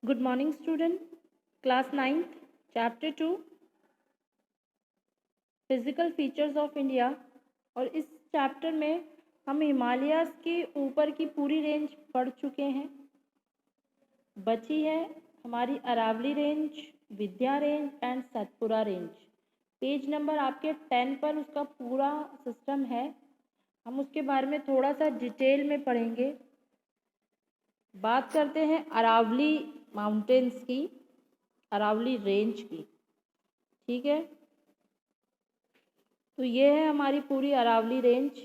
Good morning, student. Class 9th, Chapter 2, Physical Features of India। और इस chapter में हम हिमालयाज़ के ऊपर की पूरी रेंज पढ़ चुके हैं। बची है हमारी Aravalli range, Vindhya range and Satpura range. Page number आपके 10 पर उसका पूरा सिस्टम है। हम उसके बारे में थोड़ा सा डिटेल में पढ़ेंगे। बात करते हैं अरावली माउंटेन्स की, अरावली रेंज की। ठीक है, तो ये है हमारी पूरी अरावली रेंज।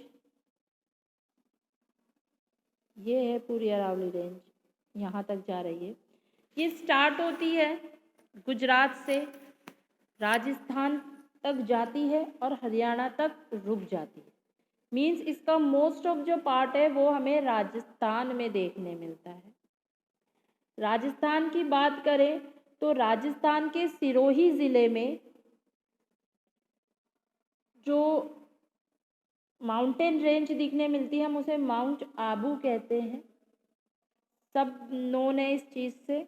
ये है पूरी अरावली रेंज, यहाँ तक जा रही है। ये स्टार्ट होती है गुजरात से, राजस्थान तक जाती है और हरियाणा तक रुक जाती है। मीन्स इसका मोस्ट ऑफ जो पार्ट है वो हमें राजस्थान में देखने मिलता है। राजस्थान की बात करें तो राजस्थान के सिरोही ज़िले में जो माउंटेन रेंज दिखने मिलती है हम उसे माउंट आबू कहते हैं। सब नोन है इस चीज़ से।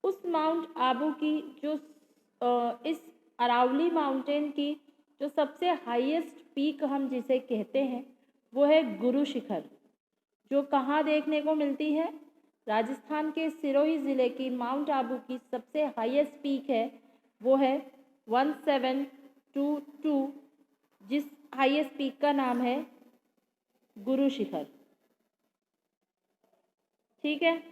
उस माउंट आबू की जो इस अरावली माउंटेन की जो सबसे हाईएस्ट पीक हम जिसे कहते हैं वो है गुरु शिखर, जो कहाँ देखने को मिलती है? राजस्थान के सिरोही ज़िले की माउंट आबू की सबसे हाईएस्ट पीक है वो है 1722, जिस हाईएस्ट पीक का नाम है गुरु शिखर। ठीक है,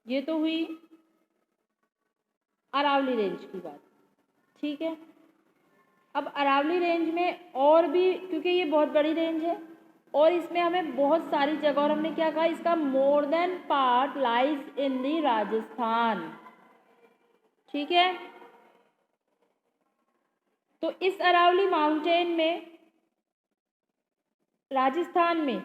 ये तो हुई अरावली रेंज की बात। ठीक है, अब अरावली रेंज में और भी, क्योंकि ये बहुत बड़ी रेंज है और इसमें हमें बहुत सारी जगह, और हमने क्या कहा, इसका more than part lies in the Rajasthan. ठीक है, तो इस अरावली माउंटेन में राजस्थान में,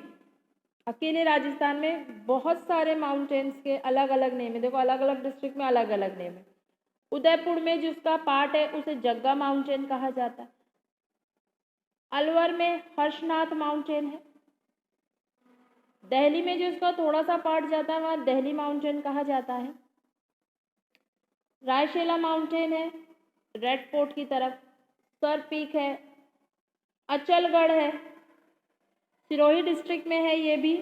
अकेले राजस्थान में बहुत सारे माउंटेन्स के अलग अलग नेम है। देखो, अलग अलग डिस्ट्रिक्ट में अलग अलग नेम है। उदयपुर में जिसका पार्ट है उसे जग्गा माउंटेन कहा जाता है। अलवर में हर्षनाथ माउंटेन है। दिल्ली में जिसका थोड़ा सा पार्ट जाता है वहाँ दिल्ली माउंटेन कहा जाता है। रायशेला माउंटेन है रेड फोर्ट की तरफ। सर पीक है, अचलगढ़ है, सिरोही डिस्ट्रिक्ट में है ये भी।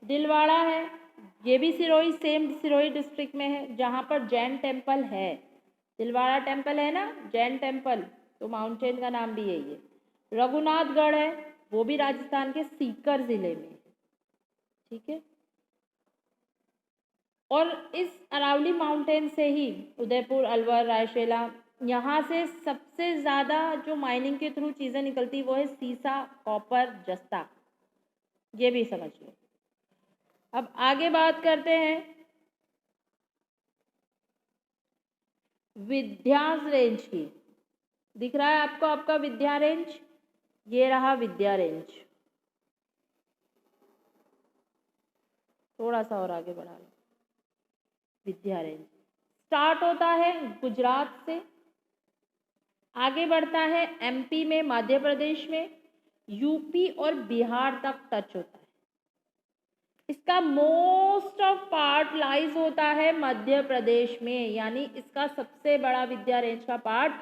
दिलवाड़ा है, ये भी सिरोही, सेम सिरोही डिस्ट्रिक्ट में है, जहाँ पर जैन टेम्पल है। दिलवाड़ा टेम्पल है ना, जैन टेम्पल, तो माउंटेन का नाम भी यही है। रघुनाथगढ़ है, वो भी राजस्थान के सीकर ज़िले में है। ठीक है, और इस अरावली माउंटेन से ही उदयपुर, अलवर, रायशेला, यहाँ से सबसे ज़्यादा जो माइनिंग के थ्रू चीज़ें निकलती वो है सीसा, कॉपर, जस्ता। ये भी समझ लो। अब आगे बात करते हैं विंध्यास रेंज की। दिख रहा है आपको आपका विंध्य रेंज? ये रहा विंध्य रेंज। थोड़ा सा और आगे बढ़ा लो। विंध्य रेंज स्टार्ट होता है गुजरात से, आगे बढ़ता है एमपी में, मध्य प्रदेश में, यूपी और बिहार तक टच होता है। इसका मोस्ट ऑफ पार्ट लाइज होता है मध्य प्रदेश में, यानी इसका सबसे बड़ा विंध्य रेंज का पार्ट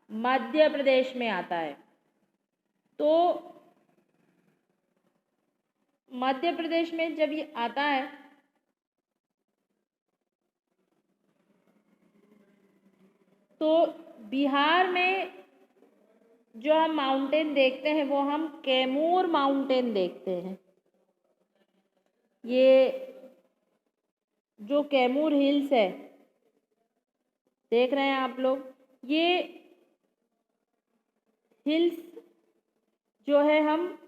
मध्य प्रदेश में आता है। तो मध्य प्रदेश में जब ये आता है तो बिहार में जो हम माउंटेन देखते हैं वो हम कैमूर माउंटेन देखते हैं। ये जो कैमूर हिल्स है, देख रहे हैं आप लोग, ये हिल्स जो है हम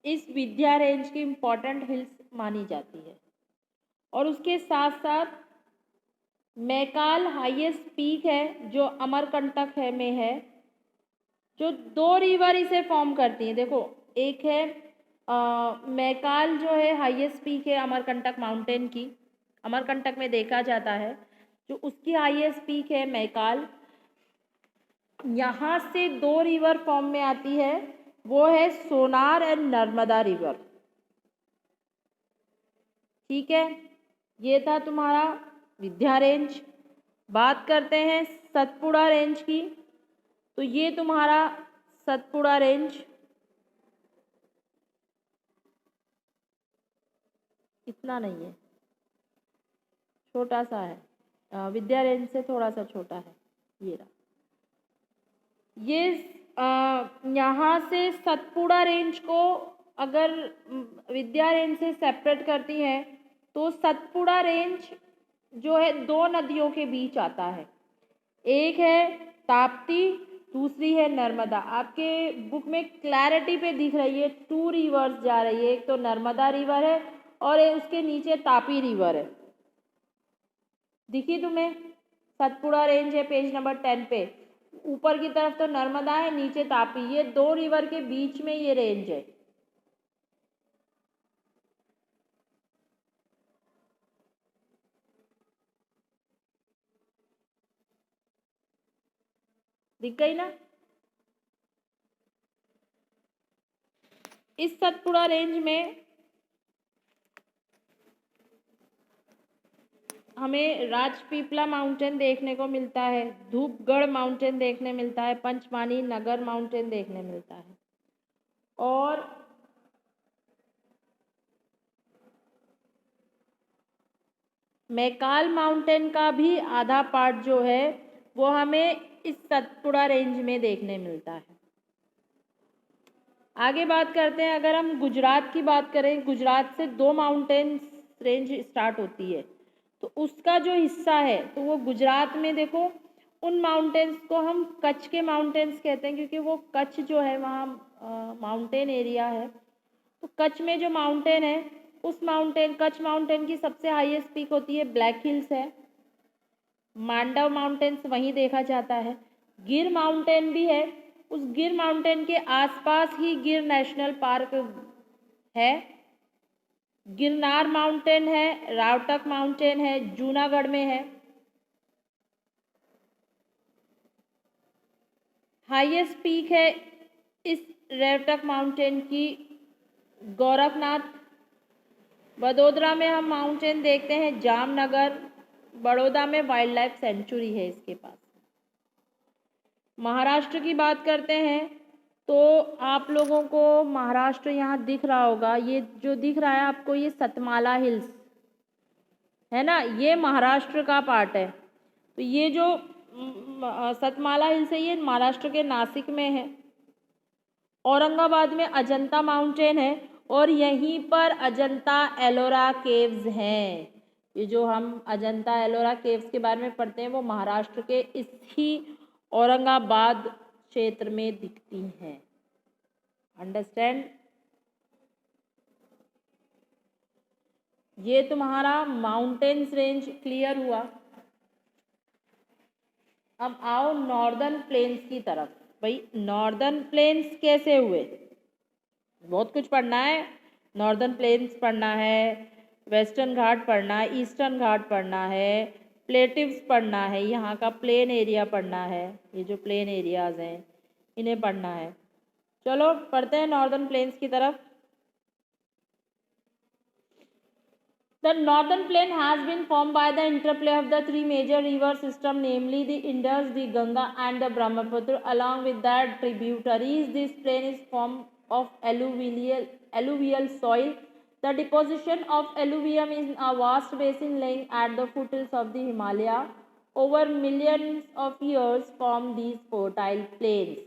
इस विंध्य रेंज की इम्पॉर्टेंट हिल्स मानी जाती है। और उसके साथ साथ मैकाल हाईएस्ट पीक है जो अमरकंटक है में है, जो दो रिवर इसे फॉर्म करती हैं। देखो, एक है मैकाल जो है हाईएस्ट पीक है अमरकंटक माउंटेन की, अमरकंटक में देखा जाता है, जो उसकी हाईएस्ट पीक है मैकाल। यहाँ से 2 रिवर फॉर्म में आती है, वो है सोनार एंड नर्मदा रिवर। ठीक है, ये था तुम्हारा विंध्या रेंज। बात करते हैं सतपुड़ा रेंज की, तो ये तुम्हारा सतपुड़ा रेंज इतना नहीं है, छोटा सा है, विंध्या रेंज से थोड़ा सा छोटा है। ये रहा, ये यहाँ से सतपुड़ा रेंज को अगर विंध्या रेंज से सेपरेट करती है तो सतपुड़ा रेंज जो है 2 नदियों के बीच आता है, एक है ताप्ती, दूसरी है नर्मदा। आपके बुक में क्लैरिटी पे दिख रही है 2 रिवर्स जा रही है, एक तो नर्मदा रिवर है और उसके नीचे तापी रिवर है। दिखी तुम्हें? सतपुड़ा रेंज है पेज नंबर 10 पे, ऊपर की तरफ तो नर्मदा है, नीचे तापी, ये 2 रिवर के बीच में ये रेंज है। दिख गई ना? इस सतपुड़ा रेंज में हमें राजपीपला माउंटेन देखने को मिलता है, धूपगढ़ माउंटेन देखने मिलता है, पंचमानी नगर माउंटेन देखने मिलता है, और मैकाल माउंटेन का भी आधा पार्ट जो है वो हमें इस सतपुड़ा रेंज में देखने मिलता है। आगे बात करते हैं, अगर हम गुजरात की बात करें, गुजरात से 2 माउंटेन्स रेंज स्टार्ट होती है, तो उसका जो हिस्सा है तो वो गुजरात में देखो, उन माउंटेन्स को हम कच्छ के माउंटेन्स कहते हैं, क्योंकि वो कच्छ जो है वहाँ माउंटेन एरिया है। तो कच्छ में जो माउंटेन है, उस माउंटेन, कच्छ माउंटेन की सबसे हाईएस्ट पीक होती है ब्लैक हिल्स है, मांडव माउंटेन्स वहीं देखा जाता है। गिर माउंटेन भी है, उस गिर माउंटेन के आसपास ही गिर नेशनल पार्क है। गिरनार माउंटेन है, रावटक माउंटेन है, जूनागढ़ में है। हाईएस्ट पीक है इस रावटक माउंटेन की गोरखनाथ। वडोदरा में हम माउंटेन देखते हैं जामनगर, बड़ौदा में वाइल्ड लाइफ सेंचुरी है इसके पास। महाराष्ट्र की बात करते हैं तो आप लोगों को महाराष्ट्र यहाँ दिख रहा होगा, ये जो दिख रहा है आपको, ये सतमाला हिल्स है ना, ये महाराष्ट्र का पार्ट है। तो ये जो सतमाला हिल्स है ये महाराष्ट्र के नासिक में है। औरंगाबाद में अजंता माउंटेन है और यहीं पर अजंता एलोरा केव्स हैं। ये जो हम अजंता एलोरा केव्स के बारे में पढ़ते हैं वो महाराष्ट्र के इसी औरंगाबाद क्षेत्र में दिखती हैं। अंडरस्टैंड? ये तुम्हारा माउंटेन्स रेंज क्लियर हुआ। अब आओ नॉर्दर्न प्लेन्स की तरफ। भाई नॉर्दर्न प्लेन्स कैसे हुए? बहुत कुछ पढ़ना है। नॉर्दर्न प्लेन्स पढ़ना है, वेस्टर्न घाट पढ़ना है, ईस्टर्न घाट पढ़ना है, प्लेटिव्स पढ़ना है, यहाँ का प्लेन एरिया पढ़ना है, ये जो प्लेन एरियाज हैं इन्हें पढ़ना है। चलो पढ़ते हैं नॉर्दर्न प्लेन्स की तरफ। The northern plain has been formed by the interplay of the 3 major river systems, namely the Indus, the Ganga and the Brahmaputra, along with their tributaries. This plain is formed of alluvial soil. The deposition of alluvium is a vast basin lying at the foothills of the Himalaya. Over millions of years form these fertile plains.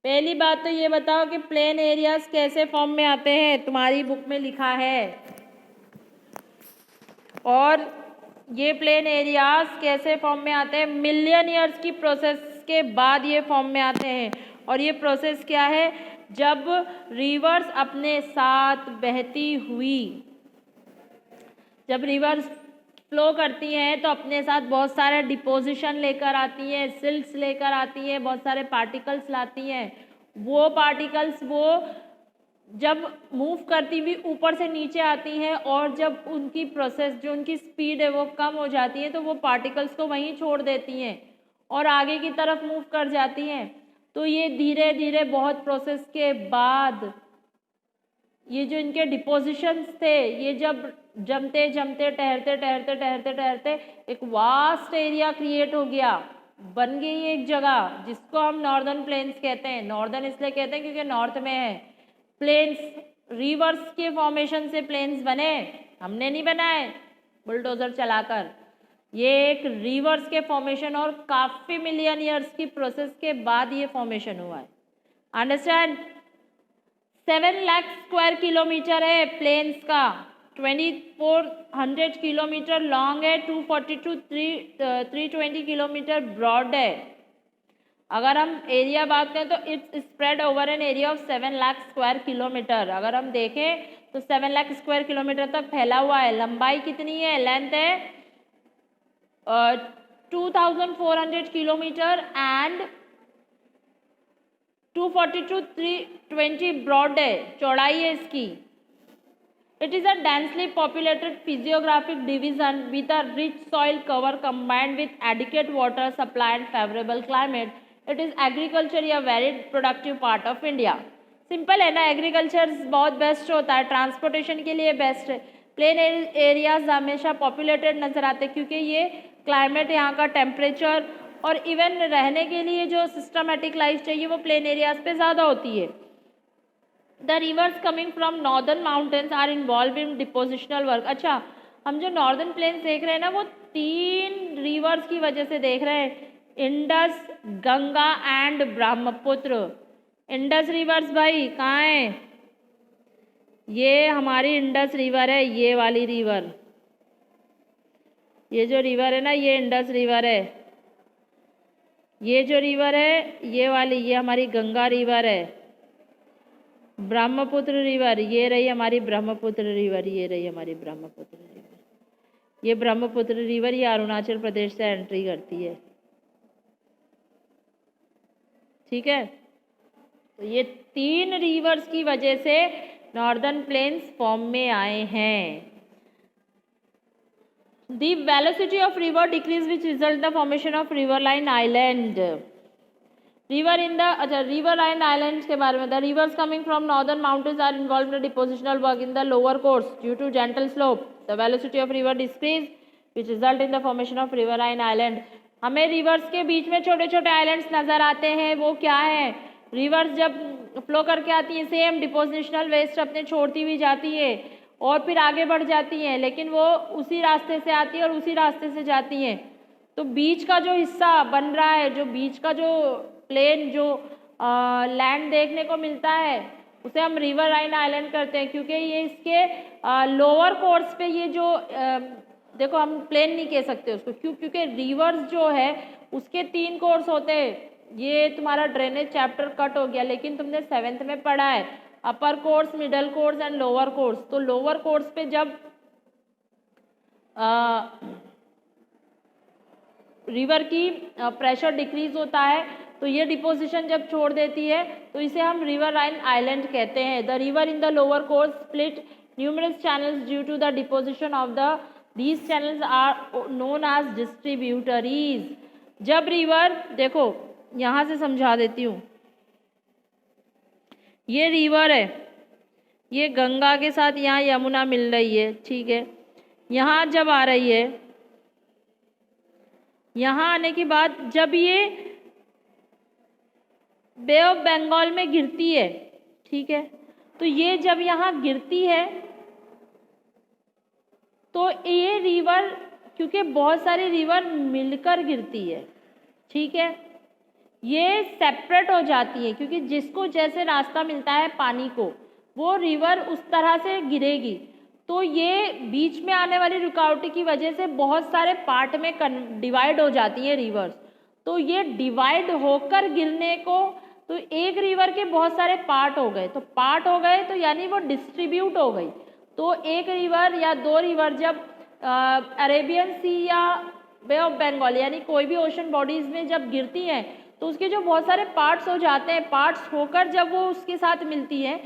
पहली बात तो ये बताओ कि plain areas कैसे form में आते हैं, तुम्हारी बुक में लिखा है। और ये प्लेन एरियाज कैसे फॉर्म में आते हैं? मिलियन ईयर्स की प्रोसेस के बाद ये फॉर्म में आते हैं। और ये प्रोसेस क्या है? जब रिवर्स अपने साथ बहती हुई, जब रिवर्स फ्लो करती हैं तो अपने साथ बहुत सारे डिपोजिशन लेकर आती हैं, सिल्ट्स लेकर आती हैं, बहुत सारे पार्टिकल्स लाती हैं। वो पार्टिकल्स वो जब मूव करती हुई ऊपर से नीचे आती हैं और जब उनकी प्रोसेस, जो उनकी स्पीड है वो कम हो जाती है, तो वो पार्टिकल्स को वहीं छोड़ देती हैं और आगे की तरफ मूव कर जाती हैं। तो ये धीरे धीरे बहुत प्रोसेस के बाद ये जो इनके डिपोजिशंस थे, ये जब जमते जमते ठहरते ठहरते ठहरते ठहरते एक वास्ट एरिया क्रिएट हो गया, बन गई एक जगह जिसको हम नॉर्दर्न प्लेन्स कहते हैं। नॉर्दर्न इसलिए कहते हैं क्योंकि नॉर्थ में है। प्लेन्स, रिवर्स के फॉर्मेशन से प्लेन्स बने, हमने नहीं बनाए बुलडोजर चलाकर। ये एक रिवर्स के फॉर्मेशन और काफ़ी मिलियन ईयर्स की प्रोसेस के बाद ये फॉर्मेशन हुआ है। अंडरस्टैंड? 7 लाख स्क्वायर किलोमीटर है प्लेन्स का, 2400 किलोमीटर लॉन्ग है, 320 किलोमीटर ब्रॉड है। अगर हम एरिया बात करें तो it's spread over an area of 7 lakh square kilometre. अगर हम देखें तो 7 लाख स्क्वायर किलोमीटर तक फैला हुआ है। लंबाई कितनी है? लेंथ है 2400 किलोमीटर एंड 240 to 320 ब्रॉड है, चौड़ाई है इसकी। It is a densely populated physiographic division with a rich soil cover combined with adequate water supply and favorable climate. It is agriculture या very productive part of India. Simple है ना, agriculture बहुत best होता है, transportation के लिए best है। Plain areas हमेशा पॉपुलेटेड नजर आते हैं क्योंकि ये क्लाइमेट, यहाँ का टेम्परेचर और इवन रहने के लिए जो सिस्टमेटिक लाइफ चाहिए वो प्लेन एरियाज पे ज़्यादा होती है। The rivers coming from northern mountains are involve in depositional work. अच्छा, हम जो नॉर्दर्न प्लेन्स देख रहे हैं ना, वो 3 रिवर्स की वजह से देख रहे हैं, Indus, Ganga and Brahmaputra. Indus reverse भाई कहाँ है? ये हमारी इंडस रिवर है, ये वाली रिवर, ये जो रिवर है ना, ये इंडस रिवर है। ये जो रिवर है ये वाली, ये हमारी गंगा रिवर है। ब्रह्मपुत्र रिवर, ये रही हमारी ब्रह्मपुत्र रिवर, ये रही हमारी ब्रह्मपुत्र रिवर। ये ब्रह्मपुत्र रिवर ये अरुणाचल प्रदेश से एंट्री करती है, ठीक है। तो ये 3 रिवर्स की वजह से नॉर्दर्न प्लेन्स फॉर्म में आए हैं। The velocity of river decrease which result in the formation of riverine island. River in the riverine islands के बारे में, the rivers coming from northern mountains are involved in the depositional work in the lower course due to gentle slope. The velocity of river decrease which result in the formation of riverine island. हमें reverse के बीच में छोटे छोटे islands नजर आते हैं, वो क्या है? रिवर्स जब फ्लो करके आती है, सेम डिपोजिशनल वेस्ट अपने छोड़ती हुई जाती है और फिर आगे बढ़ जाती हैं, लेकिन वो उसी रास्ते से आती है और उसी रास्ते से जाती हैं। तो बीच का जो हिस्सा बन रहा है, जो बीच का जो प्लेन, जो लैंड देखने को मिलता है, उसे हम रिवराइन आइलैंड करते हैं क्योंकि ये इसके लोअर कोर्स पे ये जो देखो, हम प्लेन नहीं कह सकते उसको, क्योंकि रिवर्स जो है उसके 3 कोर्स होते हैं। ये तुम्हारा ड्रेनेज चैप्टर कट हो गया, लेकिन तुमने 7th में पढ़ा है upper course, middle course and lower course. तो लोअर कोर्स पे जब रिवर की प्रेशर डिक्रीज होता है तो ये डिपोजिशन जब छोड़ देती है तो इसे हम रिवराइन आइलैंड कहते हैं। The river in the lower course split numerous channels due to the deposition of these channels are known as distributaries. जब रिवर, देखो यहाँ से समझा देती हूँ, ये रिवर है, ये गंगा के साथ यहाँ यमुना मिल रही है, ठीक है। यहाँ जब आ रही है, यहाँ आने के बाद जब ये बे ऑफ बंगाल में गिरती है, ठीक है, तो ये जब यहाँ गिरती है तो ये रिवर, क्योंकि बहुत सारी रिवर मिलकर गिरती है, ठीक है, ये सेपरेट हो जाती है क्योंकि जिसको जैसे रास्ता मिलता है पानी को, वो रिवर उस तरह से गिरेगी। तो ये बीच में आने वाली रुकावट की वजह से बहुत सारे पार्ट में डिवाइड हो जाती है रिवर्स। तो ये डिवाइड होकर गिरने को, तो एक रिवर के बहुत सारे पार्ट हो गए, तो पार्ट हो गए तो यानी वो डिस्ट्रीब्यूट हो गई। तो एक रिवर या 2 रिवर जब अरेबियन सी या बे ऑफ बंगाल यानी कोई भी ओशन बॉडीज में जब गिरती हैं तो उसके जो बहुत सारे पार्ट्स हो जाते हैं, पार्ट्स होकर जब वो उसके साथ मिलती है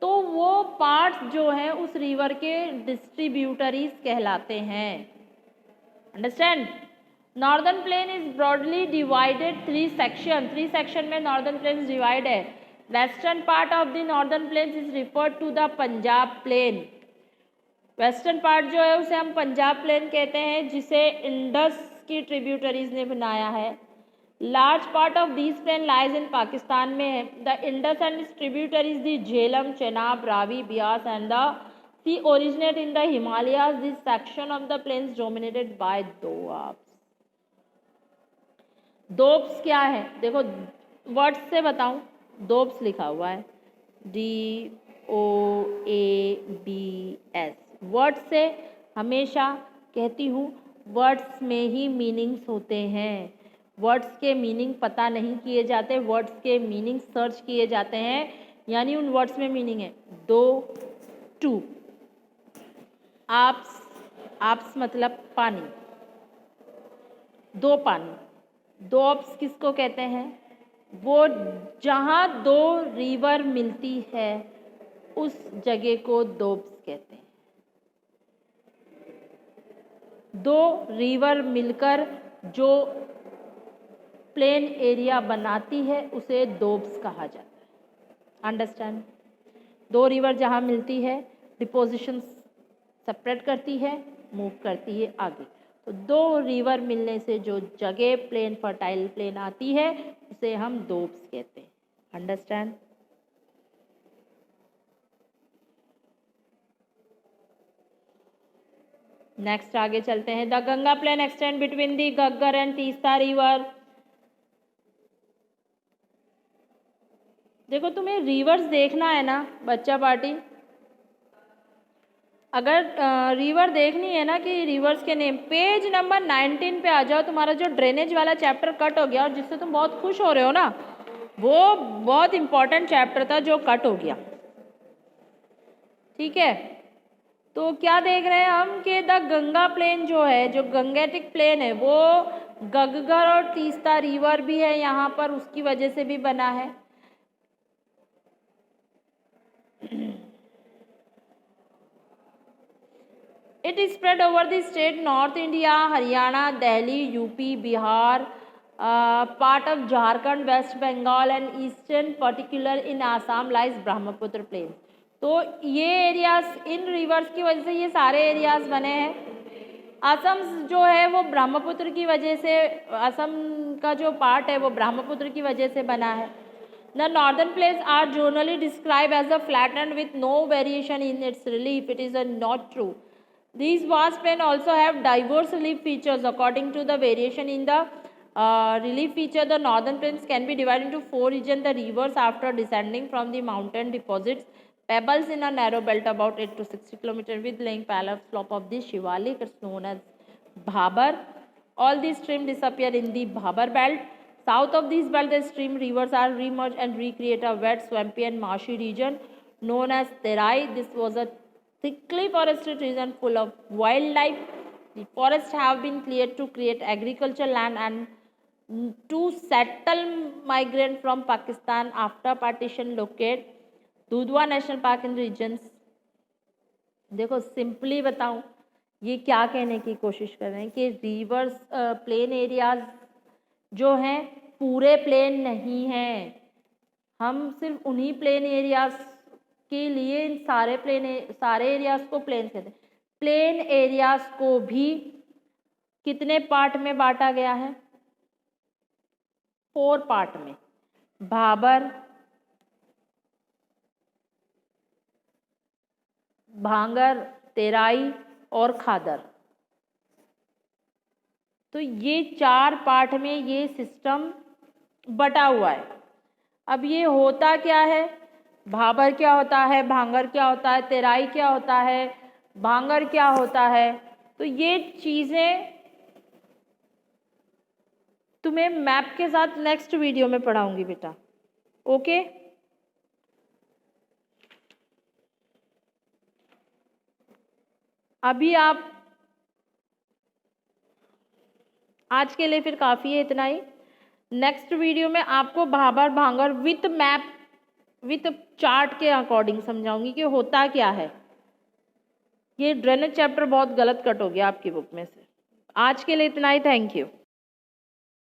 तो वो पार्ट्स जो हैं उस रिवर के डिस्ट्रीब्यूटरीज कहलाते हैं। Understand? Northern plain is broadly divided 3 section में नॉर्दर्न प्लेन डिवाइड है। Western part of the northern plain is referred to the Punjab plain. Western part जो है उसे हम पंजाब प्लेन कहते हैं, जिसे इंडस की ट्रिब्यूटरीज ने बनाया है। Large part of this plain lies in Pakistan में है। The Indus and its tributaries the Jhelum, Chenab, Ravi, Beas and the sea originate in the Himalayas. This section of the plains dominated by doabs. Doabs क्या है? देखो वर्ड्स से बताऊं, दोब्स लिखा हुआ है DOABS। वर्ड्स से हमेशा कहती हूँ वर्ड्स में ही मीनिंग्स होते हैं। वर्ड्स के मीनिंग पता नहीं किए जाते, वर्ड्स के मीनिंग सर्च किए जाते हैं, यानी उन वर्ड्स में मीनिंग है। दो, टू, आप्स, आप्स मतलब पानी, दो पानी। दोब्स किसको कहते हैं? वो जहाँ दो रिवर मिलती है उस जगह को दोब्स कहते हैं। दो रिवर मिलकर जो प्लेन एरिया बनाती है उसे दोब्स कहा जाता है। अंडरस्टैंड? दो रिवर जहाँ मिलती है, डिपोजिशन सेपरेट करती है, मूव करती है आगे। तो दो रिवर मिलने से जो जगह प्लेन, फर्टाइल प्लेन आती है उसे हम दोब्स कहते हैं। अंडरस्टैंड? नेक्स्ट आगे चलते हैं। The Ganga plain extend between the Ghaggar and Teesta river. देखो तुम्हें रिवर्स देखना है ना बच्चा पार्टी, अगर रिवर देखनी है ना कि रिवर्स के नेम, पेज नंबर 19 पे आ जाओ। तुम्हारा जो ड्रेनेज वाला चैप्टर कट हो गया और जिससे तुम बहुत खुश हो रहे हो ना, वो बहुत इंपॉर्टेंट चैप्टर था जो कट हो गया। ठीक है, तो क्या देख रहे हैं हम कि द गंगा प्लेन जो है, जो गंगेटिक प्लेन है, वो घग्गर और तीस्ता रिवर भी है यहाँ पर, उसकी वजह से भी बना है। It is spread over the state North India, Haryana, Delhi, UP, Bihar, part of Jharkhand, West Bengal and eastern particular in Assam lies Brahmaputra plain। तो ये एरियाज इन रिवर्स की वजह से ये सारे एरियाज बने हैं। असम जो है वो ब्रह्मपुत्र की वजह से, असम का जो पार्ट है वो ब्रह्मपुत्र की वजह से बना है। The northern plains are generally described as a flattened with no variation in its relief. It is not true. These vast plains also have diverse relief features. According to the variation in the relief feature, the northern plains can be divided into 4 regions. The rivers, after descending from the mountain, deposits pebbles in a narrow belt about 8 to 60 km with laying parallel slope of the Shivalik. It's known as Bhabar. All these streams disappear in the Bhabar belt. South of these belt, the stream rivers are remerge and recreate a wet, swampy and marshy region known as Terai. This was a thickly forested region full of wildlife. The forests have been cleared to create agricultural land and to settle migrants from Pakistan after partition. Locate Dudhwa National Park in regions। देखो simply बताऊं, ये क्या कहने की कोशिश कर रहे हैं कि रिवर्स प्लेन एरियाज जो हैं पूरे प्लेन नहीं हैं। हम सिर्फ उन्हीं प्लेन एरियाज के लिए इन सारे एरियाज को प्लेन कहते हैं। प्लेन एरियाज को भी कितने पार्ट में बांटा गया है? 4 पार्ट में। भाबर, भांगर, तेराई और खादर। तो ये 4 पार्ट में ये सिस्टम बटा हुआ है। अब ये होता क्या है? भाबर क्या होता है, भांगर क्या होता है, तेराई क्या होता है, भांगर क्या होता है, तो ये चीज़ें तुम्हें मैप के साथ नेक्स्ट वीडियो में पढ़ाऊंगी बेटा। ओके, अभी आप आज के लिए फिर काफ़ी है इतना ही। नेक्स्ट वीडियो में आपको भाबर भांगर विथ मैप विथ चार्ट के अकॉर्डिंग समझाऊंगी कि होता क्या है। ये ड्रेनेज चैप्टर बहुत गलत कट हो गया आपकी बुक में से। आज के लिए इतना ही। Thank you.